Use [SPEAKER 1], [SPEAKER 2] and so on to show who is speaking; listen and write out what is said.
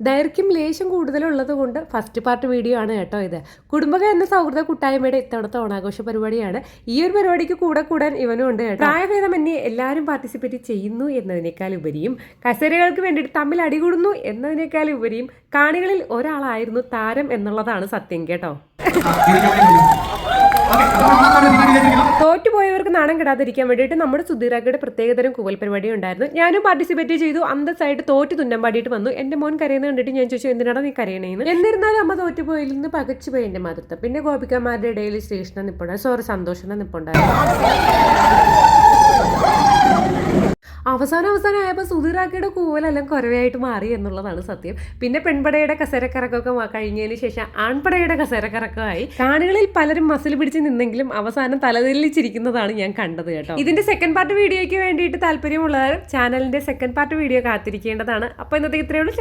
[SPEAKER 1] ദൈർഘ്യം ലേശം കൂടുതലുള്ളത് കൊണ്ട് ഫസ്റ്റ് പാർട്ട് വീഡിയോ ആണ് കേട്ടോ ഇത്. കുടുംബക എന്ന സൗഹൃദ കൂട്ടായ്മയുടെ ഇത്തവണത്തെ ഓണാഘോഷ പരിപാടിയാണ്. ഈ ഒരു പരിപാടിക്ക് കൂടാൻ ഇവനും ഉണ്ട് കേട്ടോ. പ്രായഭേദമന്യേ എല്ലാവരും പാർട്ടിസിപ്പേറ്റ് ചെയ്യുന്നു എന്നതിനേക്കാൾ ഉപരിയും കസേരകൾക്ക് വേണ്ടിയിട്ട് തമ്മിൽ അടികൂടുന്നു എന്നതിനേക്കാൾ ഉപരിയും കാണികളിൽ ഒരാളായിരുന്നു താരം എന്നുള്ളതാണ് സത്യം കേട്ടോ. തോറ്റുപോയവർക്ക് നാണം കിടാതിരിക്കാൻ വേണ്ടിയിട്ട് നമ്മുടെ സുധീറാക്കയുടെ പ്രത്യേകതരം കൂവൽ പരിപാടി ഉണ്ടായിരുന്നു. ഞാനും പാർട്ടിസിപ്പേറ്റ് ചെയ്തു. അന്തസ്സായിട്ട് തോറ്റ് തുന്നം പാടിയിട്ട് വന്നു. എന്റെ മോൻ കരയുന്നത് കണ്ടിട്ട് ഞാൻ ചോദിച്ചു, എന്തിനാണ് നീ കരയണേന്ന്. എന്നിരുന്നാലും അമ്മ തോറ്റുപോയിൽ നിന്ന് പകച്ചുപോയി എന്റെ മാതൃത്വം. പിന്നെ ഗോപികമാരുടെ ഇടയിൽ ശ്രീകൃഷ്ണൻ നിപ്പുണ്ടായിരുന്നു, സന്തോഷം നിപ്പുണ്ടായിരുന്നു. അവസാനമായപ്പോൾ സുധീറാക്കയുടെ കൂവലെല്ലാം കുറവായിട്ട് മാറി എന്നുള്ളതാണ് സത്യം. പിന്നെ പെൺപടയുടെ കസേരക്കറക്കമൊക്കെ കഴിഞ്ഞതിന് ശേഷം ആൺപടയുടെ കസേരക്കറക്കമായി. കാണികളിൽ പലരും മസിൽ പിടിച്ച് നിന്നെങ്കിലും അവസാനം തലതെല്ലിച്ചിരിക്കുന്നതാണ് ഞാൻ കണ്ടത് കേട്ടോ. ഇതിന്റെ സെക്കൻഡ് പാർട്ട് വീഡിയോയ്ക്ക് വേണ്ടിയിട്ട് താല്പര്യമുള്ളവർ ചാനലിന്റെ സെക്കൻഡ് പാർട്ട് വീഡിയോ കാത്തിരിക്കേണ്ടതാണ്. അപ്പോൾ ഇന്നത്തെ ഇത്രയേ ഉള്ളൂ.